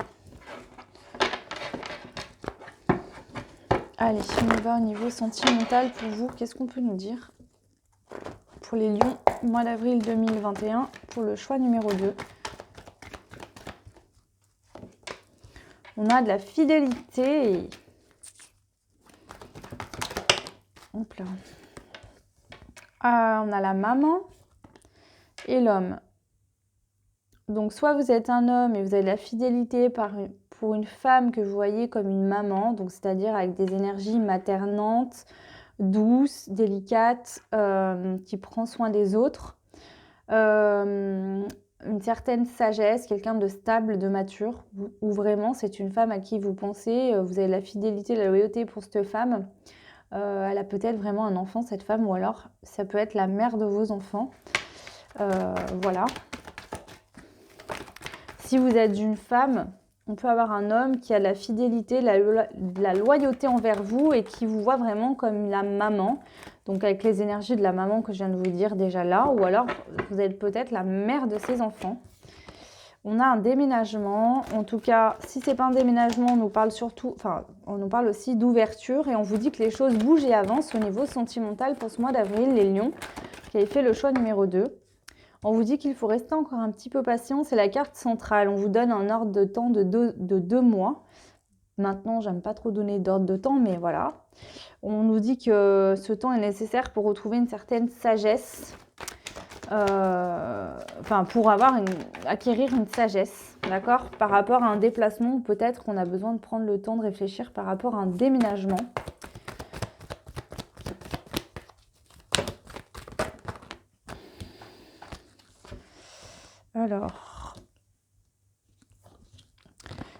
Allez, on y va au niveau sentimental pour vous. Qu'est-ce qu'on peut nous dire pour les lions, mois d'avril 2021, pour le choix numéro 2. On a de la fidélité. Hop là. On a la maman et l'homme. Donc, soit vous êtes un homme et vous avez de la fidélité pour une femme que vous voyez comme une maman, donc c'est-à-dire avec des énergies maternantes, douce, délicate, qui prend soin des autres. Une certaine sagesse, quelqu'un de stable, de mature, ou vraiment c'est une femme à qui vous pensez, vous avez la fidélité, la loyauté pour cette femme. Elle a peut-être vraiment un enfant, cette femme, ou alors ça peut être la mère de vos enfants. Voilà. Si vous êtes une femme, on peut avoir un homme qui a de la fidélité, de la loyauté envers vous et qui vous voit vraiment comme la maman. Donc avec les énergies de la maman que je viens de vous dire déjà là. Ou alors vous êtes peut-être la mère de ses enfants. On a un déménagement. En tout cas, si ce n'est pas un déménagement, on nous parle on nous parle aussi d'ouverture. Et on vous dit que les choses bougent et avancent au niveau sentimental pour ce mois d'avril, les lions, qui avaient fait le choix numéro 2. On vous dit qu'il faut rester encore un petit peu patient. C'est la carte centrale. On vous donne un ordre de temps de 2 mois. Maintenant, j'aime pas trop donner d'ordre de temps, mais voilà. On nous dit que ce temps est nécessaire pour retrouver une certaine sagesse. Enfin, pour acquérir une sagesse, d'accord, par rapport à un déplacement, ou peut-être qu'on a besoin de prendre le temps de réfléchir par rapport à un déménagement.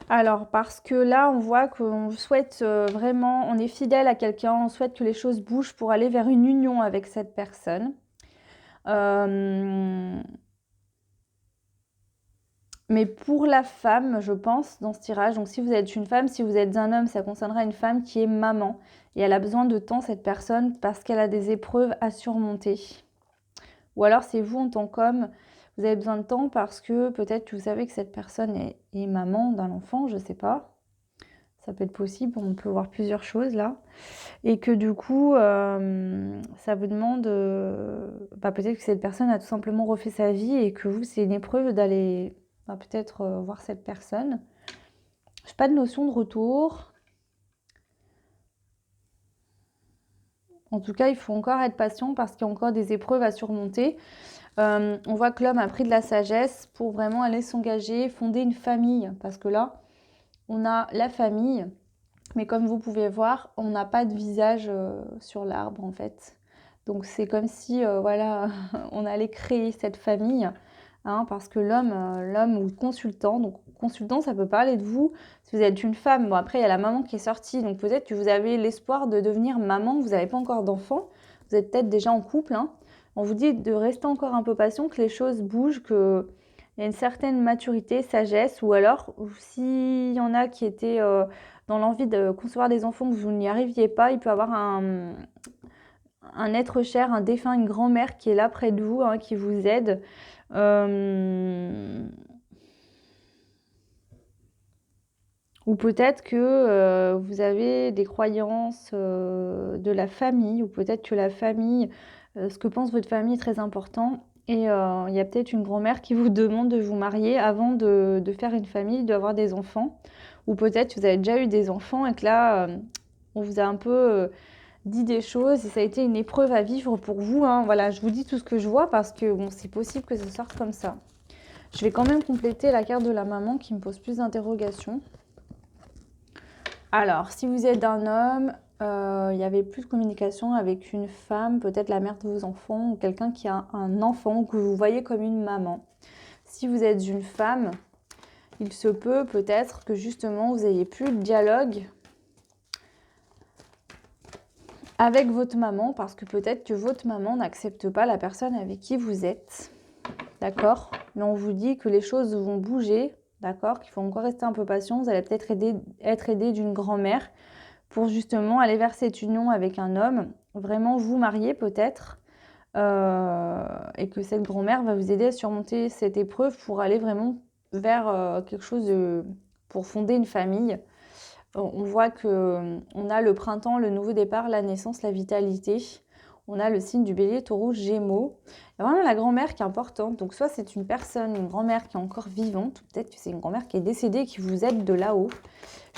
Alors, parce que là, on voit qu'on souhaite vraiment, on est fidèle à quelqu'un, on souhaite que les choses bougent pour aller vers une union avec cette personne. Mais pour la femme, je pense, dans ce tirage, donc si vous êtes une femme, si vous êtes un homme, ça concernera une femme qui est maman. Et elle a besoin de temps, cette personne, parce qu'elle a des épreuves à surmonter. Ou alors c'est vous en tant qu'homme, vous avez besoin de temps parce que peut-être que vous savez que cette personne est maman d'un enfant, je ne sais pas. Ça peut être possible, on peut voir plusieurs choses là. Et que du coup, ça vous demande... peut-être que cette personne a tout simplement refait sa vie et que vous, c'est une épreuve d'aller peut-être voir cette personne. Je n'ai pas de notion de retour. En tout cas, il faut encore être patient parce qu'il y a encore des épreuves à surmonter. On voit que l'homme a pris de la sagesse pour vraiment aller s'engager, fonder une famille. Parce que là, on a la famille, mais comme vous pouvez voir, on n'a pas de visage sur l'arbre en fait. Donc c'est comme si, voilà, on allait créer cette famille. Hein, parce que l'homme ou consultant, donc consultant, ça peut parler de vous. Si vous êtes une femme, bon après il y a la maman qui est sortie, donc peut-être que vous avez l'espoir de devenir maman, vous n'avez pas encore d'enfant, vous êtes peut-être déjà en couple. Hein. On vous dit de rester encore un peu patient, que les choses bougent, qu'il y a une certaine maturité, sagesse, ou alors s'il y en a qui étaient dans l'envie de concevoir des enfants, que vous n'y arriviez pas, il peut y avoir un être cher, un défunt, une grand-mère qui est là près de vous, hein, qui vous aide. Ou peut-être que vous avez des croyances de la famille, ou peut-être que la famille, ce que pense votre famille est très important. Et il y a peut-être une grand-mère qui vous demande de vous marier avant de faire une famille, d'avoir des enfants. Ou peut-être que vous avez déjà eu des enfants et que là, on vous a un peu dit des choses et ça a été une épreuve à vivre pour vous. Hein. Voilà, je vous dis tout ce que je vois parce que bon, c'est possible que ça sorte comme ça. Je vais quand même compléter la carte de la maman qui me pose plus d'interrogations. Alors, si vous êtes un homme, il y avait plus de communication avec une femme, peut-être la mère de vos enfants ou quelqu'un qui a un enfant que vous voyez comme une maman. Si vous êtes une femme, il se peut peut-être que justement vous ayez plus de dialogue avec votre maman parce que peut-être que votre maman n'accepte pas la personne avec qui vous êtes. D'accord? Mais on vous dit que les choses vont bouger, d'accord? Qu'il faut encore rester un peu patient. Vous allez peut-être être aidé d'une grand-mère pour justement aller vers cette union avec un homme, vraiment vous marier peut-être, et que cette grand-mère va vous aider à surmonter cette épreuve pour aller vraiment vers quelque chose pour fonder une famille. On voit qu'on a le printemps, le nouveau départ, la naissance, la vitalité. On a le signe du bélier, taureau, gémeaux. Il y a vraiment la grand-mère qui est importante. Donc soit c'est une personne, une grand-mère qui est encore vivante, peut-être que c'est une grand-mère qui est décédée qui vous aide de là-haut.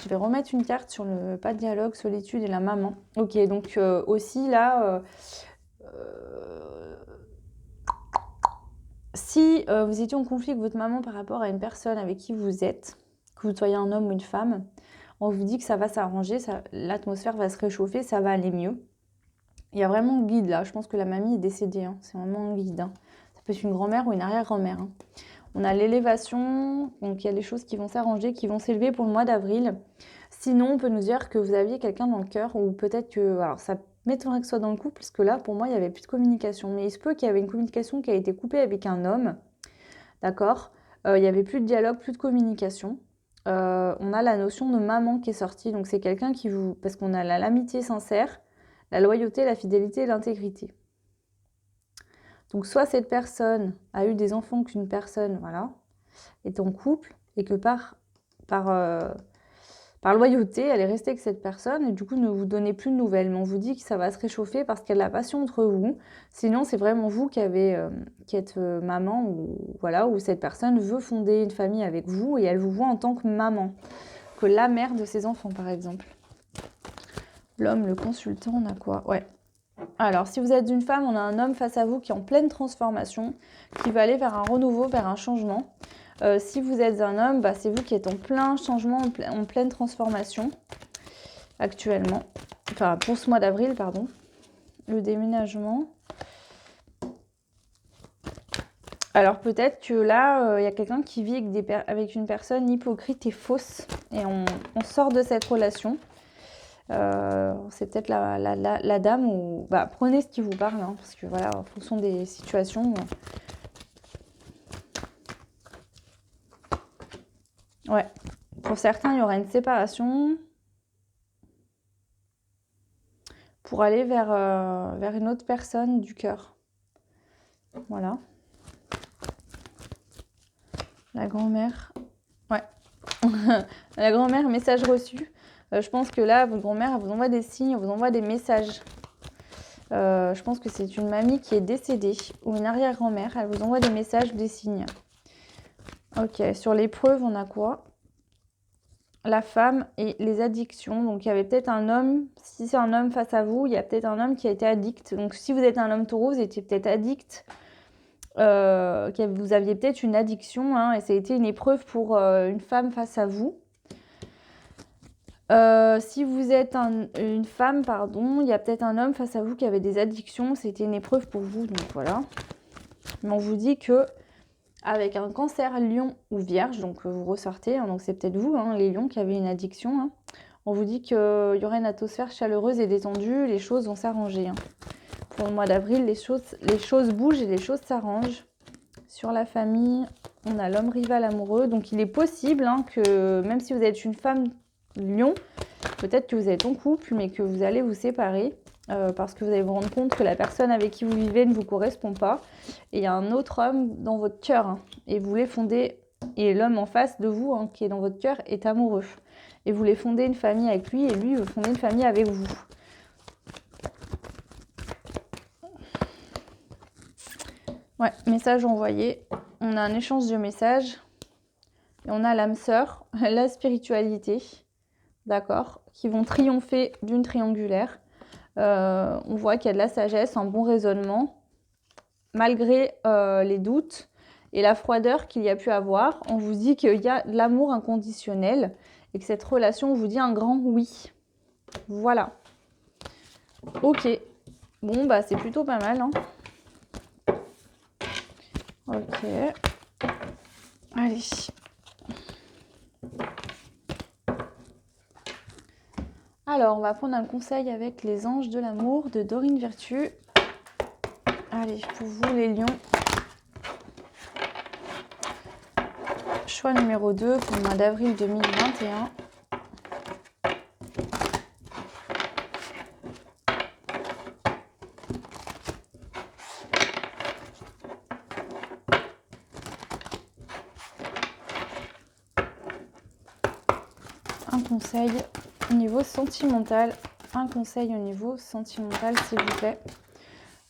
Je vais remettre une carte sur le pas de dialogue, solitude et la maman. Ok, donc aussi là, si vous étiez en conflit avec votre maman par rapport à une personne avec qui vous êtes, que vous soyez un homme ou une femme, on vous dit que ça va s'arranger, l'atmosphère va se réchauffer, ça va aller mieux. Il y a vraiment un guide là, je pense que la mamie est décédée, hein. C'est vraiment un guide. Hein. Ça peut être une grand-mère ou une arrière-grand-mère. Hein. On a l'élévation, donc il y a des choses qui vont s'arranger, qui vont s'élever pour le mois d'avril. Sinon, on peut nous dire que vous aviez quelqu'un dans le cœur, ou peut-être que, alors ça m'étonnerait que ce soit dans le couple, parce que là, pour moi, il n'y avait plus de communication. Mais il se peut qu'il y avait une communication qui a été coupée avec un homme, d'accord? Il n'y avait plus de dialogue, plus de communication. On a la notion de maman qui est sortie, donc c'est quelqu'un qui vous... Parce qu'on a l'amitié sincère, la loyauté, la fidélité et l'intégrité. Donc soit cette personne a eu des enfants qu'une personne, voilà, est en couple et que par par loyauté, elle est restée avec cette personne et du coup ne vous donnez plus de nouvelles. Mais on vous dit que ça va se réchauffer parce qu'il y a de la passion entre vous. Sinon, c'est vraiment vous qui êtes maman ou voilà, ou cette personne veut fonder une famille avec vous et elle vous voit en tant que maman, que la mère de ses enfants par exemple. L'homme, le consultant, on a quoi? Ouais. Alors, si vous êtes une femme, on a un homme face à vous qui est en pleine transformation, qui va aller vers un renouveau, vers un changement. Si vous êtes un homme, bah, c'est vous qui êtes en plein changement, en pleine transformation actuellement. Enfin, pour ce mois d'avril, pardon. Le déménagement. Alors, peut-être que là, il y a quelqu'un qui vit avec une personne hypocrite et fausse. Et on sort de cette relation. C'est peut-être la dame ou... Bah, prenez ce qui vous parle, hein, parce que voilà, en fonction des situations... Ouais, pour certains, il y aura une séparation pour aller vers une autre personne du cœur. Voilà. La grand-mère. Ouais. La grand-mère, message reçu. Je pense que là, votre grand-mère, elle vous envoie des signes, elle vous envoie des messages. Je pense que c'est une mamie qui est décédée ou une arrière-grand-mère. Elle vous envoie des messages, des signes. Ok, sur l'épreuve, on a quoi? La femme et les addictions. Donc, il y avait peut-être un homme. Si c'est un homme face à vous, il y a peut-être un homme qui a été addict. Donc, si vous êtes un homme taureau, vous étiez peut-être addict. Vous aviez peut-être une addiction. Hein, et ça a été une épreuve pour une femme face à vous. Si vous êtes une femme, pardon, il y a peut-être un homme face à vous qui avait des addictions. C'était une épreuve pour vous. Donc, voilà. Mais on vous dit que avec un cancer lion ou vierge, donc vous ressortez, hein, donc c'est peut-être vous, hein, les lions, qui avez une addiction. Hein. On vous dit qu'il y aura une atmosphère chaleureuse et détendue, les choses vont s'arranger. Hein. Pour le mois d'avril, les choses bougent et les choses s'arrangent. Sur la famille, on a l'homme rival amoureux, donc il est possible hein, que même si vous êtes une femme lion, peut-être que vous êtes en couple, mais que vous allez vous séparer. Parce que vous allez vous rendre compte que la personne avec qui vous vivez ne vous correspond pas. Et il y a un autre homme dans votre cœur. Hein, et vous voulez fonder... Et l'homme en face de vous, hein, qui est dans votre cœur, est amoureux. Et vous voulez fonder une famille avec lui, et lui veut fonder une famille avec vous. Ouais, message envoyé. On a un échange de messages. Et on a l'âme sœur, la spiritualité. D'accord, qui vont triompher d'une triangulaire. On voit qu'il y a de la sagesse, un bon raisonnement, malgré les doutes et la froideur qu'il y a pu avoir. On vous dit qu'il y a de l'amour inconditionnel et que cette relation vous dit un grand oui. Voilà. Ok. Bon, bah c'est plutôt pas mal. Hein. Ok. Allez. Alors, on va prendre un conseil avec les anges de l'amour de Dorine Virtue. Allez, pour vous les lions. Choix numéro 2 pour le mois d'avril 2021. Un conseil au niveau sentimental. Un conseil au niveau sentimental, s'il vous plaît.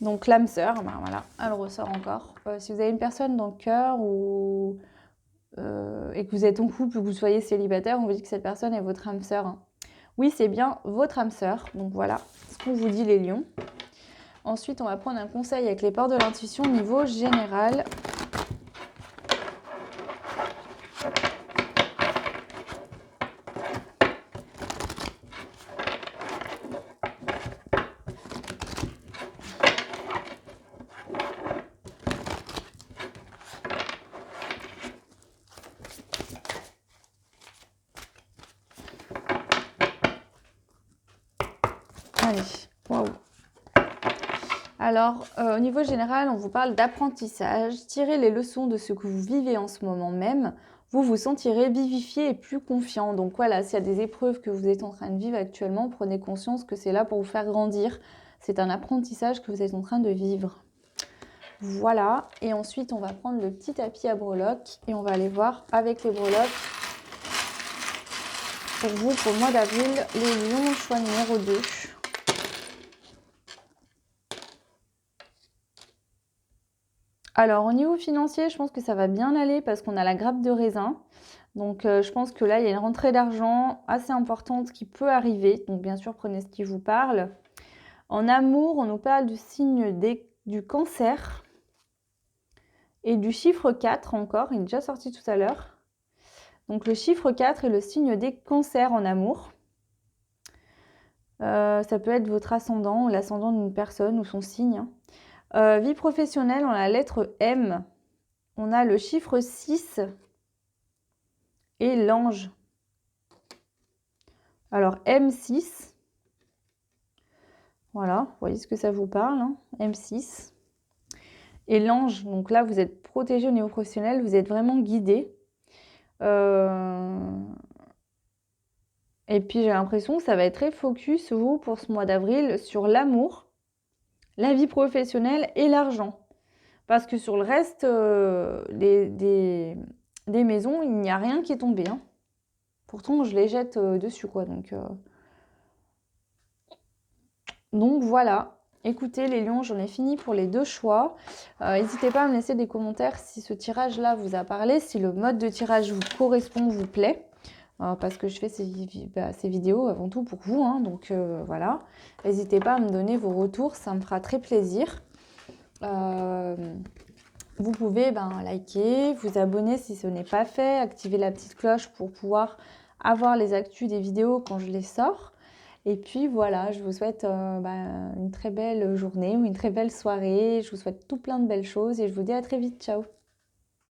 Donc l'âme sœur, ben voilà, elle ressort encore. Si vous avez une personne dans le cœur ou et que vous êtes en couple ou que vous soyez célibataire, on vous dit que cette personne est votre âme sœur. Hein. Oui, c'est bien votre âme sœur. Donc voilà ce qu'on vous dit les lions. Ensuite, on va prendre un conseil avec les portes de l'intuition au niveau général. Allez, waouh. Alors, au niveau général, on vous parle d'apprentissage. Tirez les leçons de ce que vous vivez en ce moment même. Vous vous sentirez vivifié et plus confiant. Donc voilà, s'il y a des épreuves que vous êtes en train de vivre actuellement, prenez conscience que c'est là pour vous faire grandir. C'est un apprentissage que vous êtes en train de vivre. Voilà. Et ensuite, on va prendre le petit tapis à breloques et on va aller voir avec les breloques pour vous pour le mois d'avril, les lions, choix numéro 2. Alors, au niveau financier, je pense que ça va bien aller parce qu'on a la grappe de raisin. Donc, je pense que là, il y a une rentrée d'argent assez importante qui peut arriver. Donc, bien sûr, prenez ce qui vous parle. En amour, on nous parle du signe du cancer et du chiffre 4 encore. Il est déjà sorti tout à l'heure. Donc, le chiffre 4 est le signe des cancers en amour. Ça peut être votre ascendant ou l'ascendant d'une personne ou son signe. Vie professionnelle, on a la lettre M. On a le chiffre 6 et l'ange. Alors, M6. Voilà, vous voyez ce que ça vous parle, hein, M6. Et l'ange, donc là, vous êtes protégé au niveau professionnel, vous êtes vraiment guidé. Et puis, j'ai l'impression que ça va être très focus, vous, pour ce mois d'avril, sur l'amour, la vie professionnelle et l'argent. Parce que sur le reste des maisons, il n'y a rien qui est tombé. Hein. Pourtant, je les jette dessus, quoi. Donc voilà. Écoutez, les lions, j'en ai fini pour les 2 choix. N'hésitez pas à me laisser des commentaires si ce tirage-là vous a parlé, si le mode de tirage vous correspond, vous plaît. Parce que je fais ces vidéos avant tout pour vous. Hein, donc voilà. N'hésitez pas à me donner vos retours, ça me fera très plaisir. Vous pouvez liker, vous abonner si ce n'est pas fait, activer la petite cloche pour pouvoir avoir les actus des vidéos quand je les sors. Et puis voilà, je vous souhaite une très belle journée ou une très belle soirée. Je vous souhaite tout plein de belles choses et je vous dis à très vite. Ciao!